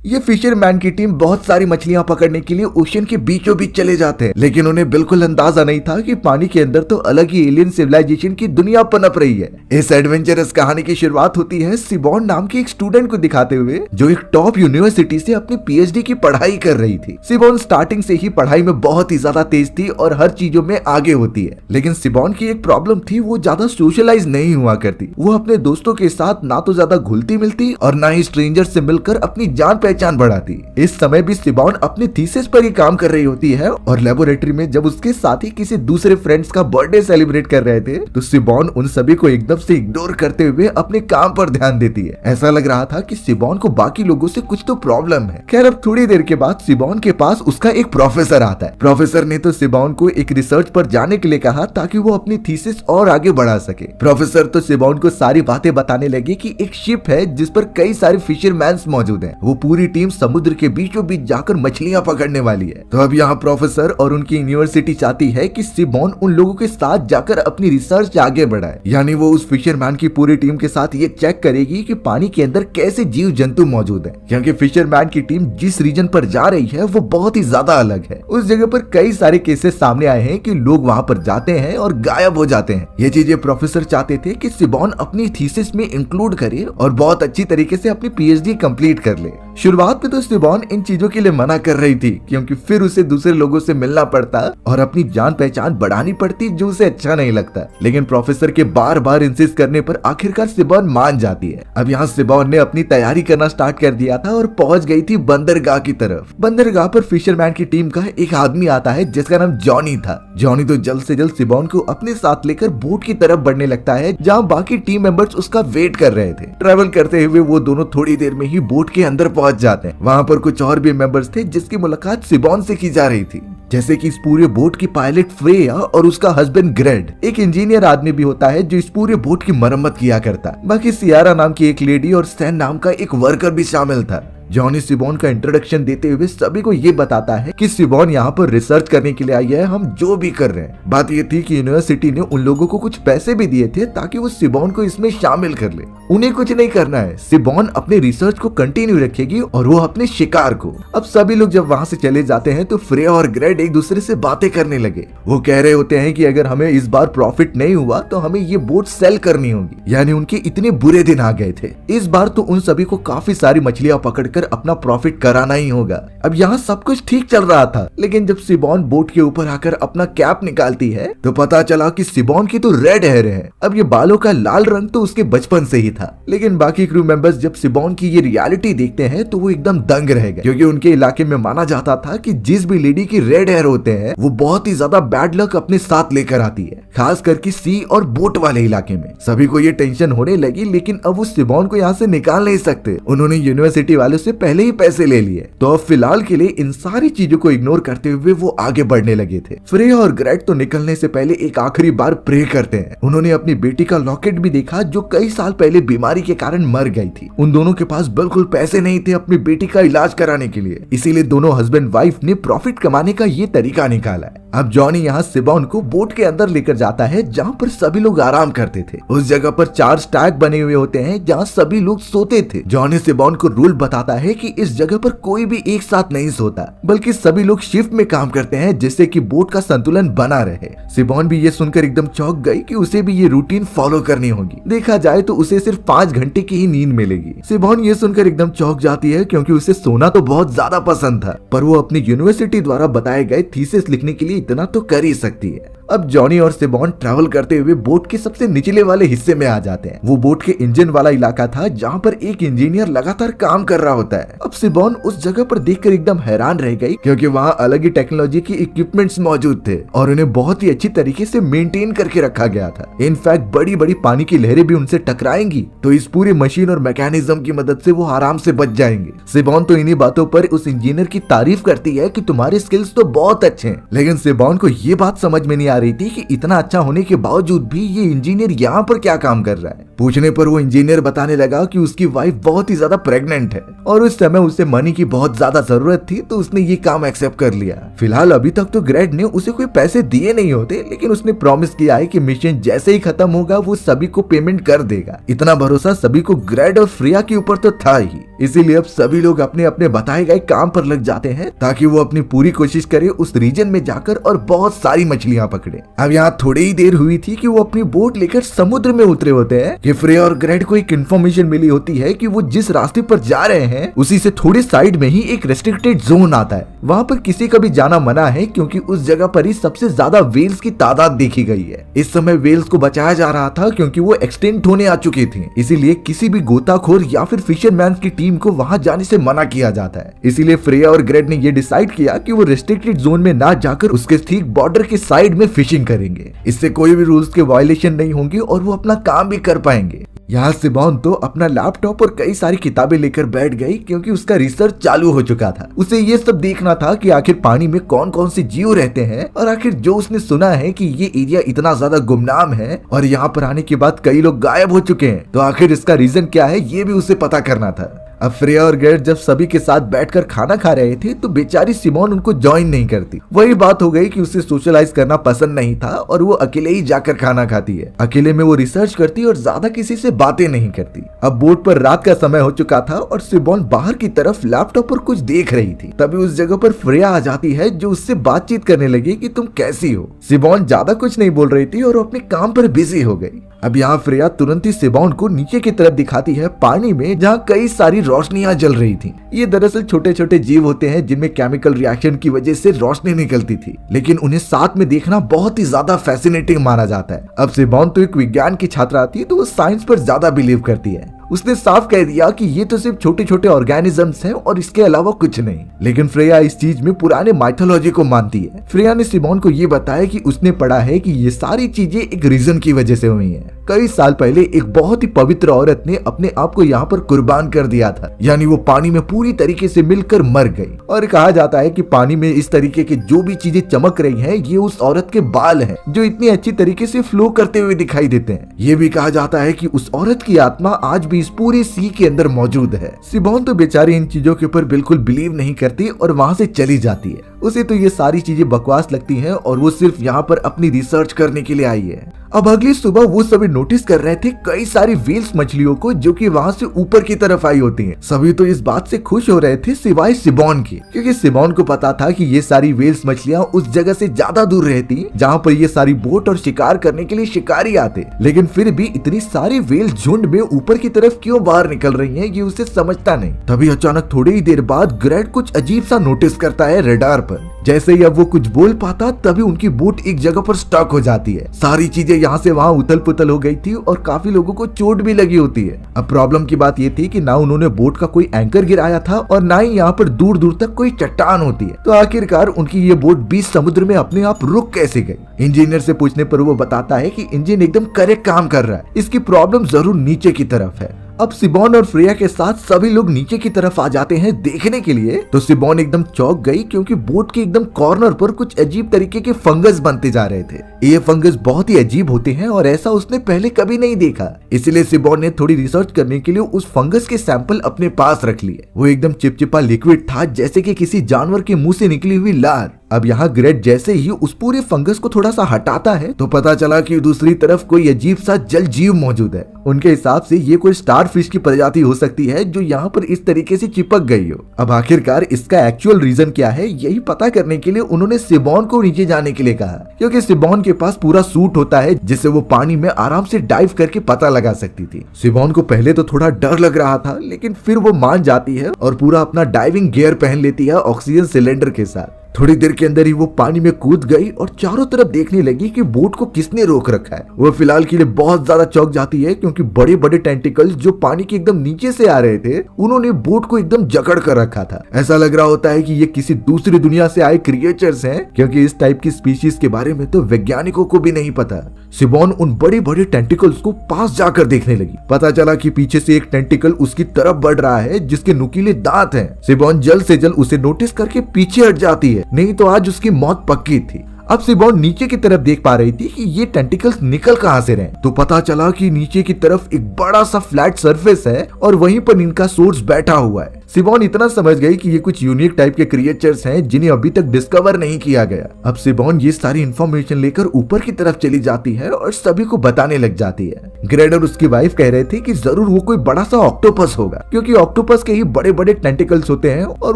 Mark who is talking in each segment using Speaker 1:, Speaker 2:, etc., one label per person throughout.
Speaker 1: ये फिशरमैन की टीम बहुत सारी मछलियां पकड़ने के लिए ओशन के बीचों बीच चले जाते हैं, लेकिन उन्हें बिल्कुल अंदाजा नहीं था कि पानी के अंदर तो अलग ही एलियन सिविलाइजेशन की दुनिया पनप रही है। इस एडवेंचरस कहानी की शुरुआत होती है सिबॉन नाम के एक स्टूडेंट को दिखाते हुए, जो एक टॉप यूनिवर्सिटी से अपनी पीएचडी की पढ़ाई कर रही थी। सिबॉन स्टार्टिंग से ही पढ़ाई में बहुत ही ज्यादा तेज थी और हर चीजों में आगे होती है, लेकिन सिबॉन की एक प्रॉब्लम थी, वो ज्यादा सोशलाइज नहीं हुआ करती। वो अपने दोस्तों के साथ ना तो ज्यादा घुलती मिलती और ना ही स्ट्रेंजर से मिलकर अपनी जान पहचान बढ़ाती। इस समय भी सिबॉन अपनी थीसिस पर ही काम कर रही होती है और लेबोरेटरी में जब उसके साथी किसी दूसरे फ्रेंड्स का बर्थडे सेलिब्रेट कर रहे थे तो सिबॉन उन सभी को एकदम से इग्नोर करते हुए अपने काम पर ध्यान देती है। ऐसा लग रहा था कि सिबॉन को बाकी लोगों से कुछ तो प्रॉब्लम है। खैर, अब थोड़ी देर के बाद सिबॉन के पास उसका एक प्रोफेसर आता है। प्रोफेसर ने तो सिबॉन को एक रिसर्च पर जाने के लिए कहा ताकि वो अपनी थीसिस और आगे बढ़ा सके। प्रोफेसर तो सिबॉन को सारी बातें बताने लगे कि एक शिप है जिस पर कई सारे फिशरमैन्स मौजूद हैं। वो पूरी टीम समुद्र के बीचों बीच जाकर मछलियां पकड़ने वाली है। तो अब यहाँ प्रोफेसर और उनकी यूनिवर्सिटी चाहती है कि सिबॉन उन लोगों के साथ जाकर अपनी रिसर्च आगे बढ़ाए, यानी वो उस फिशरमैन की पूरी टीम के साथ ये चेक करेगी कि पानी के अंदर कैसे जीव जंतु मौजूद हैं, क्योंकि फिशरमैन की टीम जिस रीजन पर जा रही है वो बहुत ही ज्यादा अलग है। उस जगह पर कई सारे केसेस सामने आए हैं कि लोग वहाँ पर जाते हैं और गायब हो जाते हैं। ये चीजें प्रोफेसर चाहते थे कि सिबॉन अपनी थीसिस में इंक्लूड करे और बहुत अच्छी तरीके से अपनी पीएचडी कंप्लीट कर ले। शुरुआत में तो सिबॉन इन चीजों के लिए मना कर रही थी, क्योंकि फिर उसे दूसरे लोगों से मिलना पड़ता और अपनी जान पहचान बढ़ानी पड़ती, जो उसे अच्छा नहीं लगता। लेकिन प्रोफेसर के बार बार इंसिस्ट करने पर आखिरकार सिबॉन मान जाती है। अब यहाँ सिबॉन ने अपनी तैयारी करना स्टार्ट कर दिया था और पहुंच गई थी बंदरगाह की तरफ। बंदरगाह पर फिशरमैन की टीम का एक आदमी आता है जिसका नाम जॉनी था। जॉनी तो जल्द से जल्द सिबॉन को अपने साथ लेकर बोट की तरफ बढ़ने लगता है, जहाँ बाकी टीम मेंबर्स उसका वेट कर रहे थे। ट्रेवल करते हुए वो दोनों थोड़ी देर में ही बोट के अंदर पहुंच जाते हैं। वहाँ पर कुछ और भी मेंबर्स थे जिसकी मुलाकात सिबॉन से की जा रही थी, जैसे कि इस पूरे बोट की पायलट फ्रेया और उसका हस्बैंड ग्रेड। एक इंजीनियर आदमी भी होता है जो इस पूरे बोट की मरम्मत किया करता। बाकी सियारा नाम की एक लेडी और सैन नाम का एक वर्कर भी शामिल था। जॉनी सिबॉन का इंट्रोडक्शन देते हुए सभी को ये बताता है कि सिबॉन यहाँ पर रिसर्च करने के लिए आई है, हम जो भी कर रहे हैं। बात ये थी कि यूनिवर्सिटी ने उन लोगों को कुछ पैसे भी दिए थे ताकि वो सिबॉन को इसमें शामिल कर ले। उन्हें कुछ नहीं करना है, सिबॉन अपने रिसर्च को कंटिन्यू रखेगी और वो अपने शिकार को। अब सभी लोग जब वहाँ से चले जाते हैं तो फ्रेया और ग्रेड एक दूसरे से बातें करने लगे। वो कह रहे होते हैं कि अगर हमें इस बार प्रॉफिट नहीं हुआ तो हमें ये बोट सेल करनी होगी, यानी उनके इतने बुरे दिन आ गए थे। इस बार तो उन सभी को काफी सारी मछलियां पकड़कर अपना प्रॉफिट कराना ही होगा। अब यहाँ सब कुछ ठीक चल रहा था, लेकिन जब सिबॉन बोट के ऊपर आकर अपना कैप निकालती है तो पता चला कि सिबॉन की तो रेड हेयर है। अब ये बालों का लाल रंग तो उसके बचपन से ही था। लेकिन बाकी क्रू मेंबर्स जब सिबॉन की ये रियलिटी देखते हैं तो वो एकदम दंग रह गए, क्योंकि उनके इलाके में माना जाता था कि जिस भी लेडी की रेड हेयर होते हैं वो बहुत ही ज्यादा बैड लक अपने साथ लेकर आती है, खास करके सी और बोट वाले इलाके में। सभी को ये टेंशन होने लगी, लेकिन अब वो सिबॉन को यहाँ से निकाल नहीं सकते। उन्होंने यूनिवर्सिटी वालों से पहले ही पैसे ले लिए, तो अब फिलहाल के लिए इन सारी चीजों को इग्नोर करते हुए वो आगे बढ़ने लगे थे। फ्रेया और ग्रेट तो निकलने से पहले एक आखिरी बार प्रे करते हैं। उन्होंने अपनी बेटी का लॉकेट भी देखा जो कई साल पहले बीमारी के कारण मर गई थी। उन दोनों के पास बिल्कुल पैसे नहीं थे अपनी बेटी का इलाज कराने के लिए, इसीलिए दोनों हस्बैंड वाइफ ने प्रॉफिट कमाने का ये तरीका निकाला है। अब जॉनी यहाँ सिबॉन को बोट के अंदर लेकर जाता है जहाँ पर सभी लोग आराम करते थे। उस जगह पर 4 स्टैग बने हुए होते हैं जहाँ सभी लोग सोते थे। जॉनी सिबॉन को रूल बताता है कि इस जगह पर कोई भी एक साथ नहीं सोता, बल्कि सभी लोग शिफ्ट में काम करते हैं जिससे कि बोट का संतुलन बना रहे। सिबॉन भी ये सुनकर एकदम चौंक गई कि उसे भी ये रूटीन फॉलो करनी होगी। देखा जाए तो उसे सिर्फ 5 घंटे की ही नींद मिलेगी। सिबॉन ये सुनकर एकदम चौंक जाती है, क्योंकि उसे सोना तो बहुत ज्यादा पसंद था, पर वो अपनी यूनिवर्सिटी द्वारा बताए गए थीसिस लिखने के लिए इतना तो कर ही सकती है। अब जॉनी और सिबॉन ट्रैवल करते हुए बोट के सबसे निचले वाले हिस्से में आ जाते हैं। वो बोट के इंजन वाला इलाका था जहाँ पर एक इंजीनियर लगातार काम कर रहा होता है। अब सिबॉन उस जगह पर देखकर एकदम हैरान रह गई, क्योंकि वहाँ अलग ही टेक्नोलॉजी के इक्विपमेंट्स मौजूद थे और उन्हें बहुत ही अच्छी तरीके से मेंटेन करके रखा गया था। इनफैक्ट बड़ी बड़ी पानी की लहरें भी उनसे टकराएंगी तो इस पूरी मशीन और मैकेनिज्म की मदद से वो आराम से बच जाएंगे। सिबॉन तो इन्हीं बातों पर उस इंजीनियर की तारीफ करती है कि तुम्हारे स्किल्स तो बहुत अच्छे हैं, लेकिन सिबॉन को ये बात समझ में नहीं आ रही थी कि इतना अच्छा होने के बावजूद भी ये इंजीनियर यहाँ पर क्या काम कर रहा है। पूछने पर वो इंजीनियर बताने लगा कि उसकी वाइफ बहुत ही ज्यादा प्रेग्नेंट है और उस समय उसे मनी की बहुत ज्यादा जरूरत थी, तो उसने ये काम एक्सेप्ट कर लिया। फिलहाल अभी तक तो ग्रेड ने उसे कोई पैसे दिए नहीं होते, लेकिन उसने प्रॉमिस किया है कि मिशन जैसे ही खत्म होगा वो सभी को पेमेंट कर देगा। इतना भरोसा सभी को ग्रेड और फ्रिया के ऊपर तो था ही, इसीलिए अब सभी लोग अपने अपने बताए गए काम पर लग जाते हैं ताकि वो अपनी पूरी कोशिश करे उस रीजन में जाकर और बहुत सारी मछलियां पकड़े। अब यहाँ थोड़ी ही देर हुई थी कि वो अपनी बोट लेकर समुद्र में उतरे होते हैं कि फ्रिया और ग्रेड को एक इन्फॉर्मेशन मिली होती है कि वो जिस रास्ते पर जा रहे हैं उसी से थोड़ी साइड में ही एक रेस्ट्रिक्टेड जोन आता है। वहाँ पर किसी का भी जाना मना है क्योंकि उस जगह पर ही सबसे ज्यादा वेल्स की तादाद देखी गई है। इस समय वेल्स को बचाया जा रहा था क्योंकि वो एक्सटेंट होने आ चुकी थी, इसीलिए किसी भी गोताखोर या फिर फिशरमैन की टीम को वहां जाने से मना किया जाता है। इसीलिए फ्रेया और ग्रेड ने ये डिसाइड किया कि वो रेस्ट्रिक्टेड जोन में ना जाकर उसके ठीक बॉर्डर के साइड में फिशिंग करेंगे। इससे कोई भी रूल्स के वायलेशन नहीं होंगे और वो अपना काम भी कर पाएंगे। यहाँ सिबोन तो अपना लैपटॉप और कई सारी किताबें लेकर बैठ गई क्योंकि उसका रिसर्च चालू हो चुका था। उसे ये सब देखना था कि आखिर पानी में कौन कौन से जीव रहते हैं और आखिर जो उसने सुना है कि ये एरिया इतना ज्यादा गुमनाम है और यहाँ पर आने के बाद कई लोग गायब हो चुके हैं, तो आखिर इसका रीजन क्या है ये भी उसे पता करना था। अब फ्रेया और ग्रेड जब सभी के साथ बैठकर खाना खा रहे थे तो बेचारी सिमोन उनको ज्वाइन नहीं करती। वही बात हो गई कि उसे सोशलाइज करना पसंद नहीं था और वो अकेले ही जाकर खाना खाती है। अकेले में वो रिसर्च करती और ज्यादा किसी से बातें नहीं करती। अब बोट पर रात का समय हो चुका था और सिमोन बाहर की तरफ लैपटॉप पर कुछ देख रही थी। तभी उस जगह पर फ्रेया आ जाती है जो उससे बातचीत करने लगी कि तुम कैसी हो। सिमोन ज्यादा कुछ नहीं बोल रही थी और अपने काम पर बिजी हो गई। अब यहाँ फ्रेया तुरंत ही सिमोन को नीचे की तरफ दिखाती है पानी में जहाँ कई सारी रोशनियां जल रही थी। ये दरअसल छोटे छोटे जीव होते हैं जिनमें केमिकल रिएक्शन की वजह से रोशनी निकलती थी, लेकिन उन्हें साथ में देखना बहुत ही ज्यादा फैसिनेटिंग माना जाता है। अब सिमोन तो एक विज्ञान की छात्रा थी तो वो साइंस पर ज्यादा बिलीव करती है। उसने साफ कह दिया कि ये तो सिर्फ छोटे छोटे ऑर्गेनिजम्स हैं और इसके अलावा कुछ नहीं। लेकिन फ्रेया इस चीज में पुराने माइथोलॉजी को मानती है। फ्रेया ने सिमोन को ये बताया कि उसने पढ़ा है कि ये सारी चीजें एक रीजन की वजह से हुई हैं। कई साल पहले एक बहुत ही पवित्र औरत ने अपने आप को यहाँ पर कुर्बान कर दिया था, यानी वो पानी में पूरी तरीके से मिलकर मर गई। और कहा जाता है कि पानी में इस तरीके के जो भी चीजें चमक रही हैं, ये उस औरत के बाल हैं जो इतनी अच्छी तरीके से फ्लो करते हुए दिखाई देते हैं। ये भी कहा जाता है कि उस औरत की आत्मा आज भी इस पूरे सी के अंदर मौजूद है। सिमोन तो बेचारी इन चीजों के ऊपर बिल्कुल बिलीव नहीं करती और वहाँ से चली जाती है। उसे तो ये सारी चीजें बकवास लगती हैं और वो सिर्फ यहाँ पर अपनी रिसर्च करने के लिए आई है। अब अगली सुबह वो सभी नोटिस कर रहे थे कई सारी व्हेल्स मछलियों को जो कि वहाँ से ऊपर की तरफ आई होती हैं। सभी तो इस बात से खुश हो रहे थे सिवाय सिमोन के, क्योंकि सिमोन को पता था कि ये सारी व्हेल्स मछलियाँ उस जगह से ज्यादा दूर रहती जहाँ पर ये सारी बोट और शिकार करने के लिए शिकारी आते। लेकिन फिर भी इतनी सारी व्हेल्स झुंड में ऊपर की तरफ क्यों बाहर निकल रही है ये उसे समझता नहीं। तभी अचानक थोड़ी ही देर बाद ग्रेड कुछ अजीब सा नोटिस करता है रडार पर। जैसे ही अब वो कुछ बोल पाता तभी उनकी बोट एक जगह पर स्टक हो जाती है। सारी चीजें यहाँ से वहाँ उथल पुथल हो गई थी और काफी लोगों को चोट भी लगी होती है। अब प्रॉब्लम की बात ये थी कि ना उन्होंने बोट का कोई एंकर गिराया था और ना ही यहाँ पर दूर दूर तक कोई चट्टान होती है। तो आखिरकार उनकी ये बोट बीच समुद्र में अपने आप रुक कैसे गई। इंजीनियर से पूछने पर वो बताता है कि इंजन एकदम करेक्ट काम कर रहा है, इसकी प्रॉब्लम जरूर नीचे की तरफ है। अब सिमोन और फ्रेया के साथ सभी लोग नीचे की तरफ आ जाते हैं देखने के लिए। तो सिमोन एकदम चौंक गई क्योंकि बोट के एकदम कॉर्नर पर कुछ अजीब तरीके के फंगस बनते जा रहे थे। ये फंगस बहुत ही अजीब होते हैं और ऐसा उसने पहले कभी नहीं देखा। इसलिए सिमोन ने थोड़ी रिसर्च करने के लिए उस फंगस के सैंपल अपने पास रख लिए। वो एकदम चिपचिपा लिक्विड था जैसे कि किसी जानवर के मुंह से निकली हुई लार। अब यहाँ ग्रेड जैसे ही उस पूरे फंगस को थोड़ा सा हटाता है तो पता चला कि दूसरी तरफ कोई अजीब सा जल जीव मौजूद है। उनके हिसाब से ये कोई स्टार फिश की प्रजाति हो सकती है जो यहाँ पर इस तरीके से चिपक गई हो। अब आखिरकार इसका एक्चुअल रीजन क्या है यही पता करने के लिए उन्होंने सिमोन को नीचे जाने के लिए कहा, क्योंकि सिमोन के पास पूरा सूट होता है जिससे वो पानी में आराम से डाइव करके पता लगा सकती थी। सिमोन को पहले तो थोड़ा डर लग रहा था, लेकिन फिर वो मान जाती है और पूरा अपना डाइविंग गियर पहन लेती है ऑक्सीजन सिलेंडर के साथ। थोड़ी देर के अंदर ही वो पानी में कूद गई और चारों तरफ देखने लगी कि बोट को किसने रोक रखा है। वो फिलहाल के लिए बहुत ज्यादा चौंक जाती है क्योंकि बड़े बड़े टेंटिकल्स जो पानी के एकदम नीचे से आ रहे थे उन्होंने बोट को एकदम जकड़ कर रखा था। ऐसा लग रहा होता है कि ये किसी दूसरी दुनिया से आए क्रिएचर्स हैं, क्योंकि इस टाइप की स्पीशीज के बारे में तो वैज्ञानिकों को भी नहीं पता। सिमोन उन बड़े बड़े टेंटिकल्स को पास जाकर देखने लगी। पता चला कि पीछे से एक टेंटिकल उसकी तरफ बढ़ रहा है जिसके नुकीले दांत हैं। सिमोन जल्द से जल्द उसे नोटिस करके पीछे हट जाती है, नहीं तो आज उसकी मौत पक्की थी। अब सिबॉन नीचे की तरफ देख पा रही थी कि ये टेंटिकल्स निकल कहां से रहे, तो पता चला कि नीचे की तरफ एक बड़ा सा फ्लैट सरफेस है और वहीं पर इनका सोर्स बैठा हुआ है। सिबॉन इतना समझ गई कि ये कुछ यूनिक टाइप के क्रिएचर्स हैं जिन्हें अभी तक डिस्कवर नहीं किया गया। अब सिबॉन ये सारी इंफॉर्मेशन लेकर ऊपर की तरफ चली जाती है और सभी को बताने लग जाती है। ग्रेड और उसकी वाइफ कह रहे थे कि जरूर वो कोई बड़ा सा ऑक्टोपस होगा, क्योंकि ऑक्टोपस के ही बड़े बड़े टेंटिकल्स होते हैं और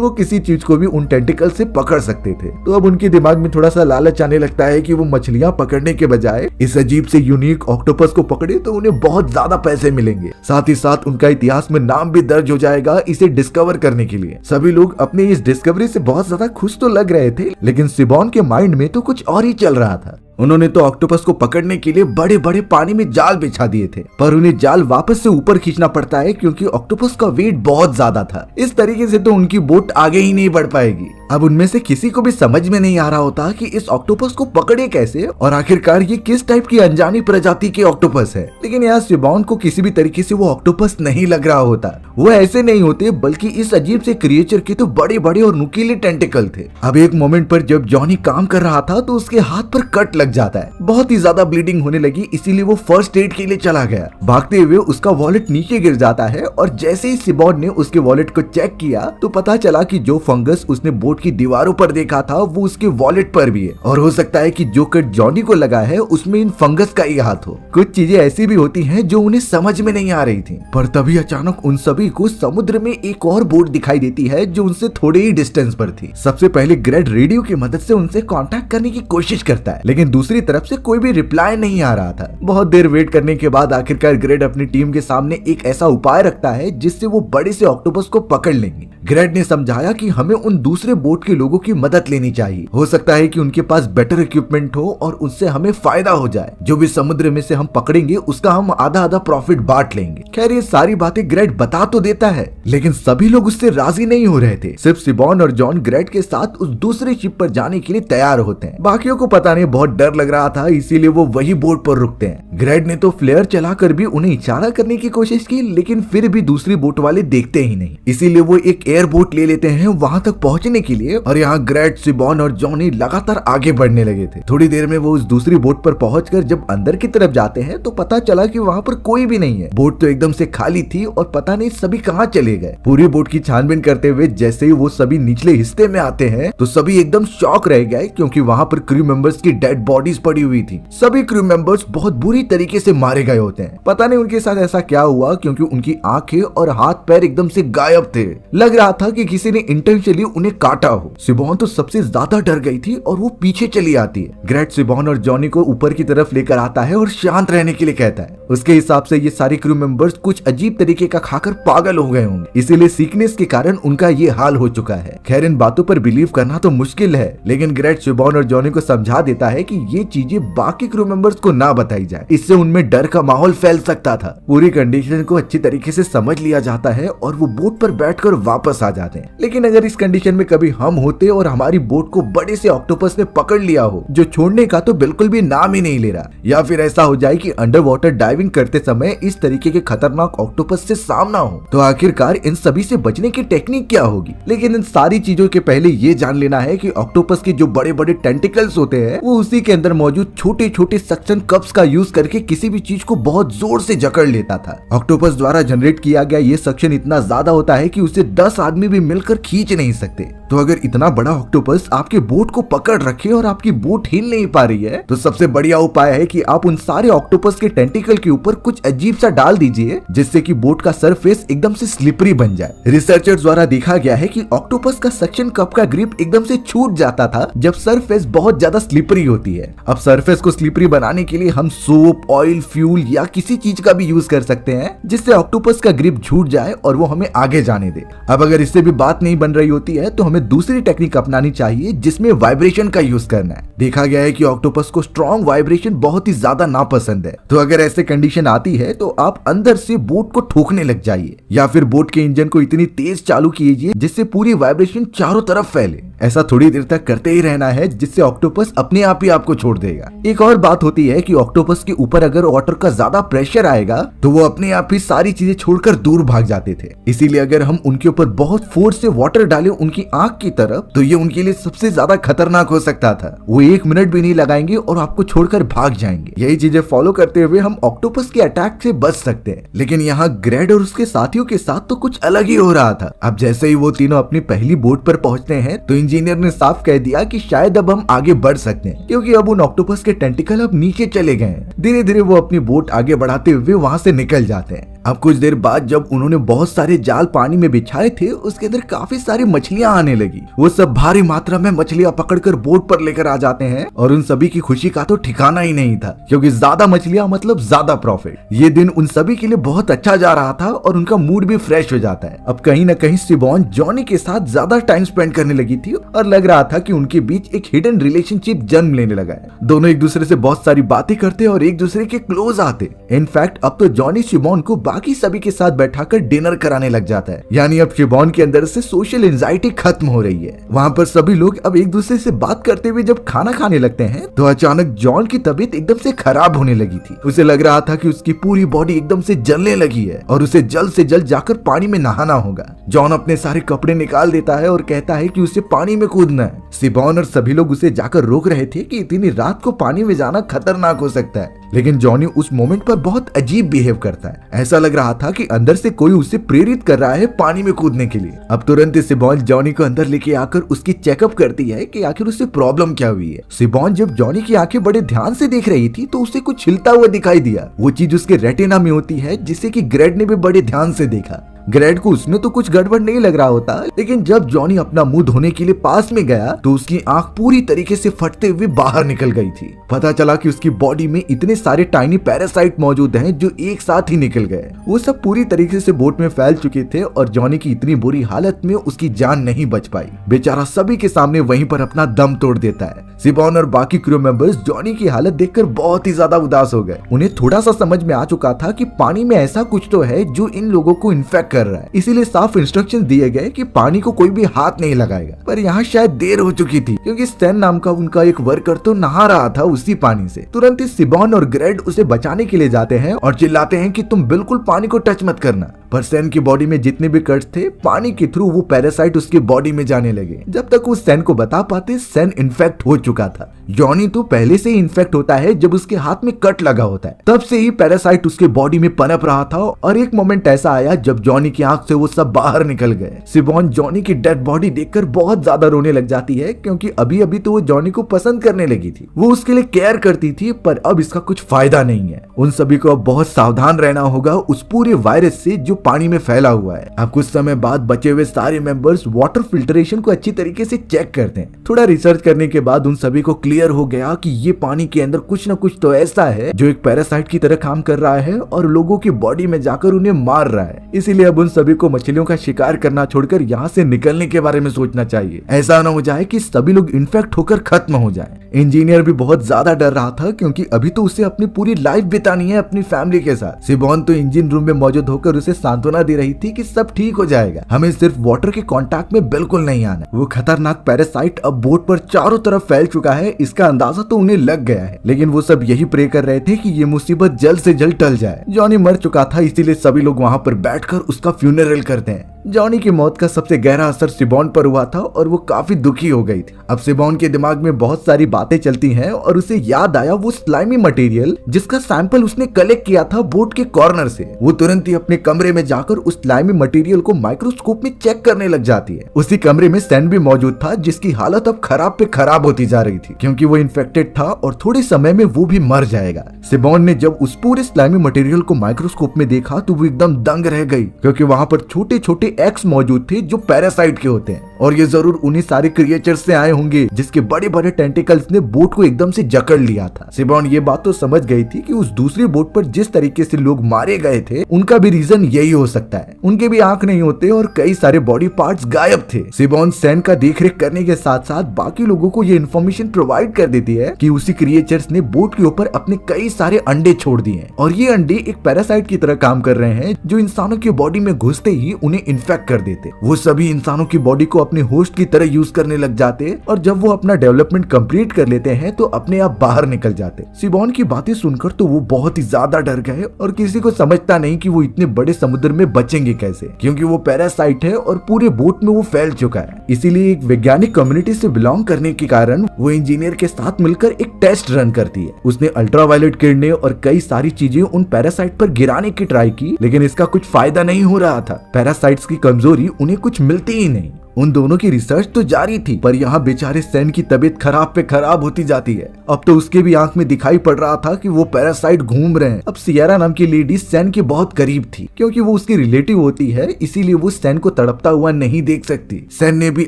Speaker 1: वो किसी चीज को भी उन टेंटिकल से पकड़ सकते थे। तो अब उनके दिमाग में थोड़ा सा लालच आने लगता है कि वो मछलियां पकड़ने के बजाय इस अजीब से यूनिक ऑक्टोपस को पकड़े तो उन्हें बहुत ज्यादा पैसे मिलेंगे, साथ ही साथ उनका इतिहास में नाम भी दर्ज हो जाएगा इसे डिस्कवर करने के लिए। सभी लोग अपने इस डिस्कवरी से बहुत ज्यादा खुश तो लग रहे थे, लेकिन सिबॉन के माइंड में तो कुछ और ही चल रहा था। उन्होंने तो ऑक्टोपस को पकड़ने के लिए बड़े बड़े पानी में जाल बिछा दिए थे, पर उन्हें जाल वापस से ऊपर खींचना पड़ता है क्योंकि ऑक्टोपस का वेट बहुत ज्यादा था। इस तरीके से तो उनकी बोट आगे ही नहीं बढ़ पाएगी। अब उनमें से किसी को भी समझ में नहीं आ रहा होता कि इस ऑक्टोपस को पकड़े कैसे और आखिरकार ये किस टाइप की अनजानी प्रजाति के ऑक्टोपस है। लेकिन यहाँ सिबॉन को किसी भी तरीके से वो ऑक्टोपस नहीं लग रहा होता। वो ऐसे नहीं होते, बल्कि इस अजीब से क्रिएचर के तो बड़े बड़े और नुकीले टेंटिकल थे। अब एक मोमेंट पर जब जॉनी काम कर रहा था तो उसके हाथ पर कट लग जाता है, बहुत ही ज्यादा ब्लीडिंग होने लगी, इसीलिए वो फर्स्ट एड के लिए चला गया। भागते हुए उसका वॉलेट नीचे गिर जाता है और जैसे ही सिबॉन ने उसके वॉलेट को चेक किया तो पता चला कि जो फंगस उसने बोट की दीवारों पर देखा था वो उसके वॉलेट पर भी है, और हो सकता है कि जो कट जॉनी को लगा है उसमें इन फंगस का ही हाथ हो। कुछ चीजें ऐसी भी होती हैं जो उन्हें समझ में नहीं आ रही थी, पर तभी अचानक उन सभी को समुद्र में एक और बोट दिखाई देती है जो उनसे थोड़े ही डिस्टेंस पर थी। सबसे पहले ग्रेड रेडियो की मदद से उनसे कांटेक्ट करने की कोशिश करता है, लेकिन दूसरी तरफ से कोई भी रिप्लाई नहीं आ रहा था। बहुत देर वेट करने के बाद आखिरकार ग्रेड अपनी टीम के सामने एक ऐसा उपाय रखता है जिससे वो बड़े से ऑक्टोपस को पकड़ लेंगे। ग्रेड ने समझाया कि हमें उन दूसरे बोट के लोगों की मदद लेनी चाहिए, हो सकता है कि उनके पास बेटर इक्विपमेंट हो और उससे हमें फायदा हो जाए। जो भी समुद्र में से हम पकड़ेंगे उसका हम आधा आधा प्रॉफिट बांट लेंगे। खैर ये सारी बातें ग्रेड बता तो देता है, लेकिन सभी लोग उससे राजी नहीं हो रहे थे। सिर्फ सिबॉन और जॉन ग्रेड के साथ उस दूसरे शिप पर जाने के लिए तैयार होते हैं। बाकियों को पता नहीं बहुत डर लग रहा था, इसीलिए वो वही बोट पर रुकते हैं। ग्रेड ने तो फ्लेयर चलाकर भी उन्हें इशारा करने की कोशिश की, लेकिन फिर भी दूसरी बोट वाले देखते ही नहीं, इसीलिए वो एक एयर बोट ले लेते हैं वहां तक पहुंचने के लिए। और यहाँ ग्रेड, सिबॉन और जॉनी लगातार आगे बढ़ने लगे थे। थोड़ी देर में वो उस दूसरी बोट पर पहुंचकर जब अंदर की तरफ जाते हैं तो पता चला कि वहां पर कोई भी नहीं है। बोट तो एकदम से खाली थी और पता नहीं सभी कहां चले गए। पूरी बोट की छानबीन करते हुए जैसे ही वो सभी निचले हिस्से में आते हैं तो सभी एकदम शॉक रह गए, क्योंकि वहां पर क्रू मेंबर्स की डेड बॉडीज पड़ी हुई थी। सभी क्रू मेंबर्स बहुत बुरी तरीके से मारे गए होते हैं। पता नहीं उनके साथ ऐसा क्या हुआ, क्योंकि उनकी आंखें और हाथ पैर एकदम से गायब थे। लग रहा था कि किसी ने इंटेंशनली उन्हें काटा हो। सिबॉन तो सबसे ज्यादा डर गई थी और वो पीछे चली आती है। ग्रेट सिबॉन और जॉनी को ऊपर की तरफ लेकर आता है और शांत रहने के लिए कहता है। उसके हिसाब से ये सारे क्रू मेंबर्स कुछ अजीब तरीके का खाकर पागल हो गए होंगे, इसीलिए सीकनेस के कारण उनका ये हाल हो चुका है। खैर इन बातों पर बिलीव करना तो मुश्किल है, लेकिन ग्रेट सिबॉन और जॉनी को समझा देता है कि ये चीजें बाकी क्रू मेंबर्स को ना बताई जाए, इससे उनमें डर का माहौल फैल सकता था। पूरी कंडीशन को अच्छी तरीके से समझ लिया जाता है और वो बोट पर बैठकर वापस आ जाते हैं। लेकिन अगर इस कंडीशन में कभी हम होते और हमारी बोट को बड़े से ऑक्टोपस ने पकड़ लिया हो, जो छोड़ने का तो बिल्कुल भी नाम ही नहीं ले रहा, या फिर ऐसा हो जाए कि अंडर वाटर डाइविंग करते समय इस तरीके के खतरनाक ऑक्टोपस से सामना हो, तो आखिरकार इन सभी से बचने की टेक्निक क्या होगी। लेकिन इन सारी चीजों के पहले ये जान लेना है कि ऑक्टोपस के जो बड़े बड़े टेंटिकल्स होते हैं वो उसी के अंदर मौजूद छोटे छोटे सक्शन कप्स का यूज करके किसी भी चीज को बहुत जोर से जकड़ लेता था। ऑक्टोपस द्वारा जनरेट किया गया ये सक्शन इतना ज्यादा होता है कि उसे 10 आदमी भी मिलकर खींच नहीं सकते। तो अगर इतना बड़ा ऑक्टोपस आपके बोट को पकड़ रखे और आपकी बोट हिल नहीं पा रही है, तो सबसे बढ़िया उपाय है कि आप उन सारे ऑक्टोपस के टेंटिकल के ऊपर कुछ अजीब सा डाल दीजिए, जिससे कि बोट का सरफेस एकदम से स्लिपरी बन जाए। रिसर्चर्स द्वारा देखा गया है कि ऑक्टोपस का सक्शन कप का ग्रिप एकदम से छूट जाता था जब सरफेस बहुत ज्यादा स्लिपरी होती है। अब सरफेस को स्लिपरी बनाने के लिए हम सोप, ऑयल, फ्यूल या किसी चीज का भी यूज कर सकते हैं, जिससे ऑक्टोपस का ग्रिप छूट जाए और वो हमें आगे जाने दे। अब अगर इससे भी बात नहीं बन रही होती है तो हमें दूसरी टेक्निक अपनानी चाहिए, जिसमें वाइब्रेशन का यूज करना है। देखा गया है कि ऑक्टोपस को स्ट्रॉन्ग वाइब्रेशन बहुत ही ज्यादा नापसंद है, तो अगर ऐसे कंडीशन आती है तो आप अंदर से बोट को ठोकने लग जाइए, या फिर बोट के इंजन को इतनी तेज चालू कीजिए जिससे पूरी वाइब्रेशन चारों तरफ फैले। ऐसा थोड़ी देर तक करते ही रहना है, जिससे ऑक्टोपस अपने आप ही आपको छोड़ देगा। एक और बात होती है कि ऑक्टोपस के ऊपर अगर वाटर का ज्यादा प्रेशर आएगा तो वो अपने आप ही सारी चीजें छोड़कर दूर भाग जाते थे। इसीलिए अगर हम उनके ऊपर बहुत फोर्स से वाटर डालें उनकी आंख की तरफ, तो ये उनके लिए सबसे ज्यादा खतरनाक हो सकता था। वो 1 मिनट भी नहीं लगाएंगे और आपको छोड़कर भाग जाएंगे। यही चीजें फॉलो करते हुए हम ऑक्टोपस के अटैक से बच सकते हैं। लेकिन यहाँ ग्रेड और उसके साथियों के साथ तो कुछ अलग ही हो रहा था। अब जैसे ही वो तीनों अपनी पहली बोट पर पहुंचते हैं तो इंजीनियर ने साफ कह दिया कि शायद अब हम आगे बढ़ सकते हैं, क्योंकि अब उन ऑक्टोपस के टेंटिकल अब नीचे चले गए हैं। धीरे धीरे वो अपनी बोट आगे बढ़ाते हुए वहां से निकल जाते हैं। अब कुछ देर बाद जब उन्होंने बहुत सारे जाल पानी में बिछाए थे, उसके अंदर काफी सारी मछलियां आने लगी। वो सब भारी मात्रा में मछलियां पकड़कर बोट पर लेकर आ जाते हैं और उन सभी की खुशी का तो ठिकाना ही नहीं था, क्योंकि ज्यादा मछलियां मतलब ज्यादा प्रॉफिट। ये दिन उन सभी के लिए बहुत अच्छा जा रहा था और उनका मूड भी फ्रेश हो जाता है। अब कहीं न कहीं सिबोन जॉनी के साथ ज्यादा टाइम स्पेंड करने लगी थी और लग रहा था कि उनके बीच एक हिडन रिलेशनशिप जन्म लेने लगा है। दोनों एक दूसरे से बहुत सारी बातें करते और एक दूसरे के क्लोज आते। इनफैक्ट अब तो जॉनी सिबोन को बाकी सभी के साथ बैठाकर डिनर कराने लग जाता है। यानी अब सिबोन के अंदर से सोशल एंजाइटी खत्म हो रही है। वहाँ पर सभी लोग अब एक दूसरे से बात करते हुए जब खाना खाने लगते हैं तो अचानक जॉन की तबीयत एकदम से खराब होने लगी थी। उसे लग रहा था कि उसकी पूरी बॉडी एकदम से जलने लगी है और उसे जल्द से जल्द जाकर पानी में नहाना होगा। जॉन अपने सारे कपड़े निकाल देता है और कहता है कि उसे पानी में कूदना है। सिबोन और सभी लोग उसे जाकर रोक रहे थे कि इतनी रात को पानी में जाना खतरनाक हो सकता है, लेकिन जॉनी उस मोमेंट पर बहुत अजीब बिहेव करता है। ऐसा लग रहा था कि अंदर से कोई उसे प्रेरित कर रहा है पानी में कूदने के लिए। अब तुरंत सिबोन जॉनी को अंदर लेके आकर उसकी चेकअप करती है कि आखिर उसे प्रॉब्लम क्या हुई है। सिबोन जब जॉनी की आंखें बड़े ध्यान से देख रही थी तो उसे कुछ हिलता हुआ दिखाई दिया। वो चीज उसके रेटिना में होती है, जिसे कि ग्रेड ने भी बड़े ध्यान से देखा। ग्रेड को उसमें तो कुछ गड़बड़ नहीं लग रहा होता, लेकिन जब जॉनी अपना मुंह धोने के लिए पास में गया तो उसकी आंख पूरी तरीके से फटते हुए बाहर निकल गई थी। पता चला कि उसकी बॉडी में इतने सारे टाइनी पैरासाइट मौजूद हैं जो एक साथ ही निकल गए। वो सब पूरी तरीके से बोट में फैल चुके थे और जॉनी की इतनी बुरी हालत में उसकी जान नहीं बच पाई। बेचारा सभी के सामने वहीं पर अपना दम तोड़ देता है। सिबोन और बाकी क्रू मेंबर्स जॉनी की हालत देखकर बहुत ही ज्यादा उदास हो गए। उन्हें थोड़ा सा समझ में आ चुका था कि पानी में ऐसा कुछ तो है जो इन लोगों को इन्फेक्ट कर रहा है। इसीलिए साफ इंस्ट्रक्शन दिए गए कि पानी को कोई भी हाथ नहीं लगाएगा। पर यहाँ शायद देर हो चुकी थी, क्योंकि स्टैन नाम का उनका एक वर्कर तो नहा रहा था उसी पानी से। तुरंत ही सिबोन और ग्रेड उसे बचाने के लिए जाते हैं और चिल्लाते हैं कि तुम बिल्कुल पानी को टच मत करना। पर सैन की बॉडी में जितने भी कट्स थे, पानी के थ्रू वो पैरासाइट उसकी बॉडी में जाने लगे। जब तक वो सैन को बता पाते, सैन इन्फेक्ट हो चुका था। जॉनी तो पहले से ही इन्फेक्ट होता है जब उसके हाथ में कट लगा होता है, तब से ही पैरासाइट उसके बॉडी में पनप रहा था। और एक मोमेंट ऐसा आया जब जॉनी की आंख से वो सब बाहर निकल गए। सिबोन जॉनी की डेड बॉडी देखकर बहुत ज्यादा रोने लग जाती है, क्योंकि अभी अभी तो वो जॉनी को पसंद करने लगी थी, वो उसके लिए केयर करती थी, पर अब इसका कुछ फायदा नहीं है। उन सभी को अब बहुत सावधान रहना होगा उस पूरे वायरस से जो पानी में फैला हुआ है। अब कुछ समय बाद बचे हुए सारे मेंबर्स वाटर फिल्ट्रेशन को अच्छी तरीके से चेक करते हैं। थोड़ा रिसर्च करने के बाद उन सभी को क्लियर हो गया कि ये पानी के अंदर कुछ न कुछ तो ऐसा है जो एक पैरासाइट की तरह काम कर रहा है और लोगों की बॉडी में जाकर उन्हें मार रहा है। इसीलिए अब उन सभी को मछलियों का शिकार करना छोड़कर यहाँ से निकलने के बारे में सोचना चाहिए। ऐसा न हो जाए कि सभी लोग इन्फेक्ट होकर खत्म हो जाएं। इंजीनियर भी बहुत ज्यादा डर रहा था, क्योंकि अभी तो उसे अपनी पूरी लाइफ बितानी है अपनी फैमिली के साथ। सिबोन तो इंजन रूम में मौजूद होकर उसे सांत्वना दे रही थी कि सब ठीक हो जाएगा, हमें सिर्फ वाटर के कांटेक्ट में बिल्कुल नहीं आना। वो खतरनाक पैरासाइट अब बोट पर चारों तरफ फैल चुका है, इसका अंदाजा तो उन्हें लग गया है। लेकिन वो सब यही प्रे कर रहे थे कि ये मुसीबत जल्द से जल्द टल जाए। जॉनी मर चुका था, इसीलिए सभी लोग वहाँ पर बैठकर उसका फ्यूनरल करते हैं। जॉनी की मौत का सबसे गहरा असर सिबोन पर हुआ था और वो काफी दुखी हो गई थी। अब सिबोन के दिमाग में बहुत सारी बातें चलती हैं और उसे याद आया वो स्लाइमी मटेरियल जिसका सैंपल उसने कलेक्ट किया था बोट के कॉर्नर से। वो तुरंत ही अपने कमरे में जाकर उस स्लाइमी मटेरियल को माइक्रोस्कोप में चेक करने लग जाती है। उसी कमरे में सैन भी मौजूद था, जिसकी हालत अब खराब पे खराब होती जा रही थी, क्योंकि वो इन्फेक्टेड था और थोड़े समय में वो भी मर जाएगा। सिबोन ने जब उस पूरे स्लाइमी मटेरियल को माइक्रोस्कोप में देखा तो वो एकदम दंग रह गई, क्योंकि वहाँ पर छोटे छोटे एक्स मौजूद थे जो पैरासाइट के होते हैं, और ये जरूर उन्हीं सारे क्रिएचर्स से आए होंगे जिसके बड़े बड़े टेंटिकल्स ने बोट को एकदम से जकड़ लिया था। सिबोन ये बात तो समझ गई थी कि उस दूसरी बोट पर जिस तरीके से लोग मारे गए थे उनका भी रीजन यही हो सकता है। उनके भी आंख नहीं होते और कई सारे बॉडी पार्ट्स गायब थे। सिबोन सैन का देखरेख करने के साथ साथ बाकी लोगों को ये इन्फॉर्मेशन प्रोवाइड कर देती है कि उसी क्रिएचर्स ने बोट के ऊपर अपने कई सारे अंडे छोड़ दिए हैं, और ये अंडे एक पैरासाइट की तरह काम कर रहे हैं जो इंसानों की बॉडी में घुसते ही उन्हें इन्फेक्ट कर देते। वो सभी इंसानों की बॉडी को अपने होस्ट की तरह यूज करने लग जाते और जब वो अपना डेवलपमेंट कंप्लीट कर लेते हैं तो अपने आप बाहर निकल जाते। सिबॉन की बातें सुनकर तो वो बहुत ही ज्यादा डर गए और किसी को समझता नहीं कि वो इतने बड़े समुद्र में बचेंगे कैसे, क्योंकि वो पैरासाइट है और पूरे बोट में वो फैल चुका है। इसीलिए एक वैज्ञानिक कम्युनिटी से बिलोंग करने के कारण वो इंजीनियर के साथ मिलकर एक टेस्ट रन करती है। उसने अल्ट्रावायलेट किरणें और कई सारी चीजें उन पैरासाइट पर गिराने की ट्राई की, लेकिन इसका कुछ फायदा नहीं हो रहा था। पैरासाइट्स की कमजोरी उन्हें कुछ मिलती ही नहीं। उन दोनों की रिसर्च तो जारी थी, पर यहाँ बेचारे सैन की तबीयत खराब पे खराब होती जाती है। अब तो उसके भी आंख में दिखाई पड़ रहा था कि वो पैरासाइट घूम रहे हैं। अब सियरा नाम की लेडी सैन के बहुत करीब थी, क्योंकि वो उसकी रिलेटिव होती है, इसीलिए वो सैन को तड़पता हुआ नहीं देख सकती। सैन ने भी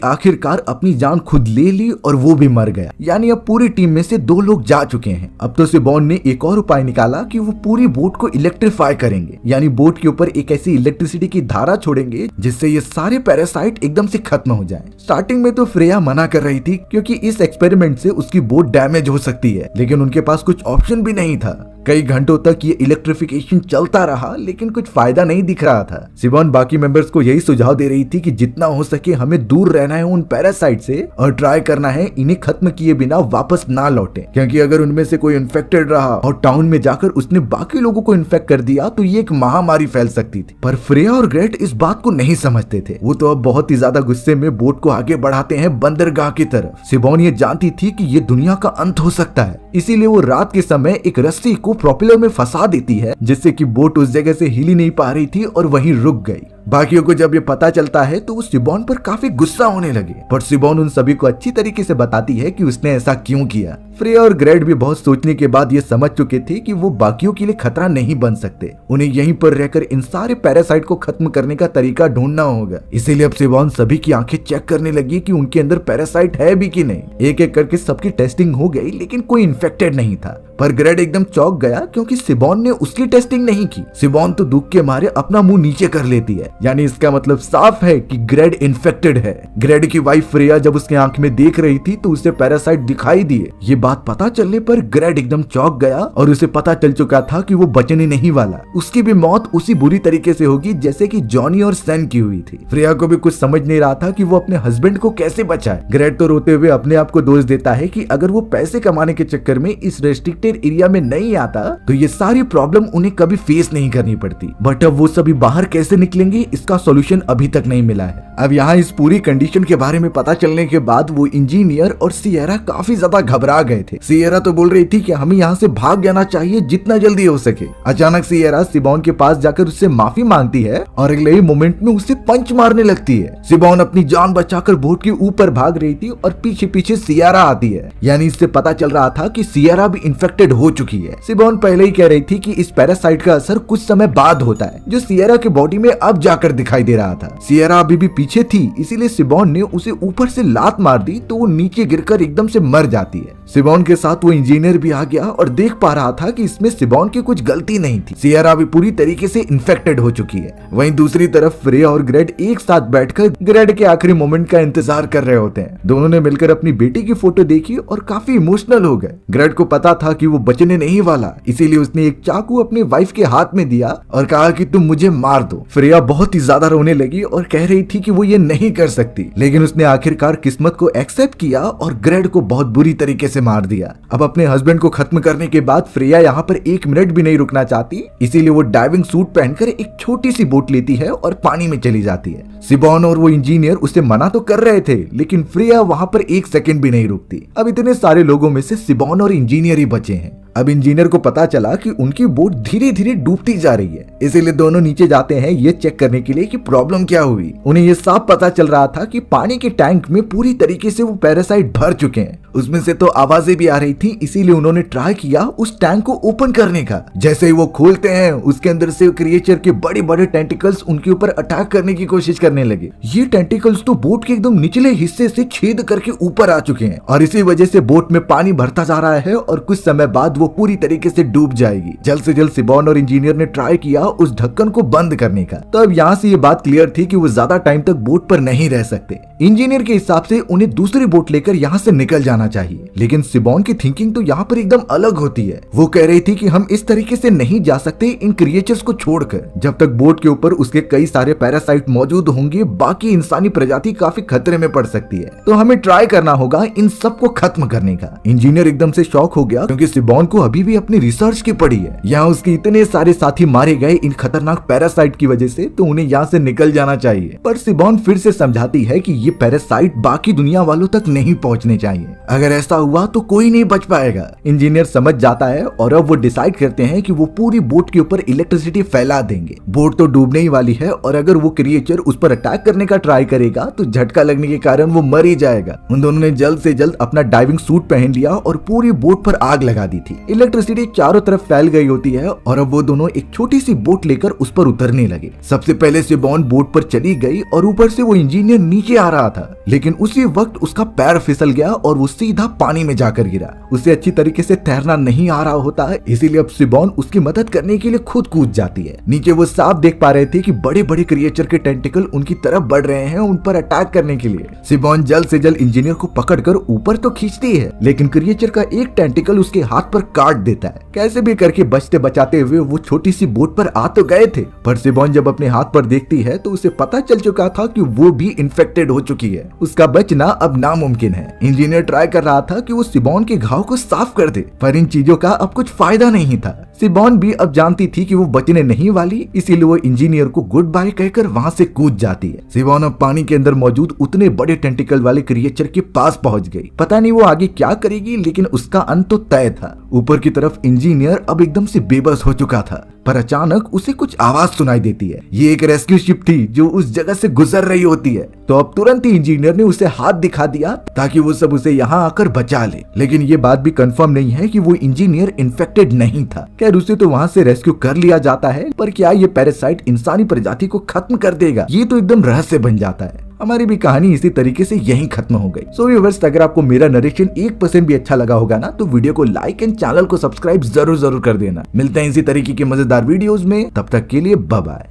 Speaker 1: आखिरकार अपनी जान खुद ले ली और वो भी मर गया। यानी अब पूरी टीम में से 2 लोग जा चुके हैं। अब तो सिबॉन ने एक और उपाय निकाला कि वो पूरी बोट को इलेक्ट्रीफाई करेंगे, यानी बोट के ऊपर एक ऐसी इलेक्ट्रिसिटी की धारा छोड़ेंगे जिससे ये सारे पैरासाइट एकदम से खत्म हो जाए। स्टार्टिंग में तो फ्रेया मना कर रही थी, क्योंकि इस एक्सपेरिमेंट से उसकी बोट डैमेज हो सकती है, लेकिन उनके पास कुछ ऑप्शन भी नहीं था। कई घंटों तक ये इलेक्ट्रिफिकेशन चलता रहा, लेकिन कुछ फायदा नहीं दिख रहा था। सिबॉन बाकी मेंबर्स को यही सुझाव दे रही थी कि जितना हो सके हमें दूर रहना है उन पैरासाइट से और ट्राई करना है इन्हें खत्म किए बिना वापस ना लौटे, क्योंकि अगर उनमें से कोई इन्फेक्टेड रहा और टाउन में जाकर उसने बाकी लोगों को इन्फेक्ट कर दिया तो ये एक महामारी फैल सकती थी। पर फ्रेया और ग्रेट इस बात को नहीं समझते थे। वो तो अब बहुत ही ज्यादा गुस्से में बोट को आगे बढ़ाते हैं बंदरगाह की तरफ। सिबॉन ये जानती थी कि ये दुनिया का अंत हो सकता है, इसीलिए वो रात के समय एक रस्सी को प्रोपेलर में फंसा देती है, जिससे कि बोट उस जगह से हिल ही नहीं पा रही थी और वहीं रुक गई। बाकियों को जब ये पता चलता है तो वो सिबॉन पर काफी गुस्सा होने लगे, पर सिबॉन उन सभी को अच्छी तरीके से बताती है कि उसने ऐसा क्यों किया। फ्रेया और ग्रेट भी बहुत सोचने के बाद ये समझ चुके थे कि वो बाकियों के लिए खतरा नहीं बन सकते। उन्हें यहीं पर रहकर इन सारे पैरासाइट को खत्म करने का तरीका ढूंढना होगा। इसीलिए अब सिबॉन सभी की आंखें चेक करने लगी कि उनके अंदर पैरासाइट है भी कि नहीं। एक एक करके सबकी टेस्टिंग हो गई, लेकिन कोई इन्फेक्टेड नहीं था। पर ग्रेट एकदम चौंक गया, क्योंकि सिबॉन ने उसकी टेस्टिंग नहीं की। सिबॉन तो दुख के मारे अपना मुंह नीचे कर लेती है, यानी इसका मतलब साफ है कि ग्रेट इन्फेक्टेड है। ग्रेट की वाइफ फ्रेया जब उसके आंख में देख रही थी तो उसे पैरासाइट दिखाई दिए। ये बात पता चलने पर ग्रेट एकदम चौंक गया और उसे पता चल चुका था कि वो बचने नहीं वाला। उसकी भी मौत उसी बुरी तरीके से होगी जैसे कि जॉनी और सैन की हुई थी। फ्रेया को भी कुछ समझ नहीं रहा था कि वो अपने हस्बैंड को कैसे बचाए। ग्रेट तो रोते हुए अपने आप को दोष देता है कि अगर वो पैसे कमाने के चक्कर में इस रेस्ट्रिक्टेड एरिया में नहीं आता तो ये सारी प्रॉब्लम उन्हें कभी फेस नहीं करनी पड़ती। बट अब वो सभी बाहर कैसे निकलेंगे, इसका सॉल्यूशन अभी तक नहीं मिला है। अब यहाँ इस पूरी कंडीशन के बारे में पता चलने के बाद वो इंजीनियर और सियरा काफी ज्यादा घबरा गए थे। सियरा तो बोल रही थी कि हमें यहाँ से भाग जाना चाहिए जितना जल्दी हो सके। अचानक सियरा सिबॉन के पास जाकर उससे माफी मांगती है और अगले ही मोमेंट में उसे पंच मारने लगती है। सिबॉन अपनी जान बचाकर बोट के ऊपर भाग रही थी और पीछे पीछे सियरा आती है, यानी इससे पता चल रहा था कि सियरा भी इन्फेक्टेड हो चुकी है। सिबॉन पहले ही कह रही थी कि इस पैरासाइट का असर कुछ समय बाद होता है, जो सियरा के बॉडी में अब जाकर दिखाई दे रहा था। सियरा अभी भी पीछे थी, इसीलिए सिबॉन ने उसे ऊपर से लात मार दी तो वो नीचे गिरकर एकदम से मर जाती है। सिबॉन के साथ वो इंजीनियर भी आ गया और देख पा रहा था कि इसमें सिबॉन की कुछ गलती नहीं थी। सियरा भी पूरी तरीके से इन्फेक्टेड हो चुकी है। वहीं दूसरी तरफ फ्रेया और ग्रेट एक साथ बैठकर ग्रेट के आखिरी मोमेंट का इंतजार कर रहे होते हैं। दोनों ने मिलकर अपनी बेटी की फोटो देखी और काफी इमोशनल हो गए। ग्रेट को पता था कि वो बचने नहीं वाला, इसीलिए उसने एक चाकू अपनी वाइफ के हाथ में दिया और कहा कि तुम मुझे मार दो। फ्रेया बहुत ही ज्यादा रोने लगी और कह रही थी कि वो ये नहीं कर सकती, लेकिन उसने आखिरकार किस्मत को एक्सेप्ट किया और ग्रेट को बहुत बुरी तरीके से मार दिया। अब अपने हस्बैंड को खत्म करने के बाद फ्रेया यहाँ पर 1 मिनट भी नहीं रुकना चाहती, इसीलिए वो डाइविंग सूट पहनकर एक छोटी सी बोट लेती है और पानी में चली जाती है। सिबॉन और वो इंजीनियर उसे मना तो कर रहे थे, लेकिन फ्रेया वहाँ पर 1 सेकंड भी नहीं रुकती। अब इतने सारे लोगों में से सिबॉन और इंजीनियर ही बचे हैं। अब इंजीनियर को पता चला कि उनकी बोट धीरे धीरे डूबती जा रही है, इसीलिए दोनों नीचे जाते हैं ये चेक करने के लिए कि प्रॉब्लम क्या हुई। उन्हें ये साफ पता चल रहा था कि पानी के टैंक में पूरी तरीके से वो पैरासाइट भर चुके हैं। उसमें से तो आवाजें भी आ रही थी, इसीलिए उन्होंने ट्राई किया उस टैंक को ओपन करने का। जैसे ही वो खोलते हैं, उसके अंदर से क्रिएचर के बड़े बड़े टेंटिकल्स उनके ऊपर अटैक करने की कोशिश करने लगे। ये टेंटिकल्स तो बोट के एकदम निचले हिस्से से छेद करके ऊपर आ चुके हैं और इसी वजह से बोट में पानी भरता जा रहा है और कुछ समय बाद वो पूरी तरीके से डूब जाएगी। जल्द से जल्द सिबॉन और इंजीनियर ने ट्राई किया उस ढक्कन को बंद करने का। तो अब यहाँ से ये बात क्लियर थी कि वो ज्यादा टाइम तक बोट पर नहीं रह सकते। इंजीनियर के हिसाब से उन्हें दूसरी बोट लेकर यहाँ से निकल जाना चाहिए, लेकिन सिबॉन की थिंकिंग तो यहाँ पर एकदम अलग होती है। वो कह रही थी कि हम इस तरीके से नहीं जा सकते इन क्रिएचर्स को छोड़कर। जब तक बोट के ऊपर उसके कई सारे पैरासाइट मौजूद होंगे, बाकी इंसानी प्रजाति काफी खतरे में पड़ सकती है। तो हमें ट्राई करना होगा इन सबको खत्म करने का। इंजीनियर एकदम से शॉक हो गया, क्योंकि सिबॉन को अभी भी अपनी रिसर्च की पड़ी है। यहाँ उसके इतने सारे साथी मारे गए इन खतरनाक पैरासाइट की वजह से, तो उन्हें यहाँ से निकल जाना चाहिए। पर सिबॉन फिर से समझाती है कि ये पैरासाइट बाकी दुनिया वालों तक नहीं पहुँचने चाहिए। अगर ऐसा हुआ तो कोई नहीं बच पाएगा। इंजीनियर समझ जाता है और अब वो डिसाइड करते हैं कि वो पूरी बोट के ऊपर इलेक्ट्रिसिटी फैला देंगे। बोट तो डूबने ही वाली है और अगर वो क्रिएचर उस पर अटैक करने का ट्राई करेगा तो झटका लगने के कारण वो मर ही जाएगा। उन दोनों ने जल्द से जल्द अपना डाइविंग सूट पहन लिया और पूरी बोट पर आग लगा दी थी। इलेक्ट्रिसिटी चारों तरफ फैल गई होती है और अब वो दोनों एक छोटी सी बोट लेकर उस पर उतरने लगे। सबसे पहले सिबॉन बोट पर चली गई और ऊपर से वो इंजीनियर नीचे आ रहा था, लेकिन उसी वक्त उसका पैर फिसल गया और वो सीधा पानी में जाकर गिरा। उसे अच्छी तरीके से तैरना नहीं आ रहा होता है, इसीलिए अब सिबॉन उसकी मदद करने के लिए खुद कूद जाती है। नीचे वो साफ देख पा रहे थे कि बड़े बड़े क्रिएचर के टेंटिकल उनकी तरफ बढ़ रहे हैं उन पर अटैक करने के लिए। सिबॉन जल्द से जल्द इंजीनियर को पकड़कर ऊपर तो खींचती है, लेकिन क्रिएचर का एक टेंटिकल उसके हाथ पर काट देता है। कैसे भी करके बचते बचाते हुए वो छोटी सी बोट पर आ तो गए थे, पर सिबॉन जब अपने हाथ पर देखती है तो उसे पता चल चुका था कि वो भी इन्फेक्टेड हो चुकी है। उसका बचना अब नामुमकिन है। इंजीनियर ट्राई कर रहा था कि वो सिबॉन के घाव को साफ कर दे, पर इन चीजों का अब कुछ फायदा नहीं था। सिबॉन भी अब जानती थी कि वो बचने नहीं वाली, इसीलिए वो इंजीनियर को गुड बाय कहकर वहां से कूद जाती है। सिबॉन अब पानी के अंदर मौजूद उतने बड़े टेंटिकल वाले क्रिएचर के पास पहुंच गई। पता नहीं वो आगे क्या करेगी, लेकिन उसका अंत तो तय था। ऊपर की तरफ इंजीनियर अब एकदम से बेबस हो चुका था, पर अचानक उसे कुछ आवाज सुनाई देती है। ये एक रेस्क्यू शिप थी जो उस जगह से गुजर रही होती है। तो अब तुरंत ही इंजीनियर ने उसे हाथ दिखा दिया ताकि वो सब उसे यहाँ आकर बचा ले। लेकिन ये बात भी कंफर्म नहीं है कि वो इंजीनियर इन्फेक्टेड नहीं था। खैर उसे तो वहाँ से रेस्क्यू कर लिया जाता है, पर क्या ये पैरासाइट इंसानी प्रजाति को खत्म कर देगा, ये तो एकदम रहस्य बन जाता है। हमारी भी कहानी इसी तरीके से यहीं खत्म हो गई। सो व्यूअर्स, अगर आपको मेरा नरेशन 1% भी अच्छा लगा होगा ना, तो वीडियो को लाइक एंड चैनल को सब्सक्राइब जरूर कर देना। मिलते हैं इसी तरीके के मजेदार वीडियोस में, तब तक के लिए बाय बाय।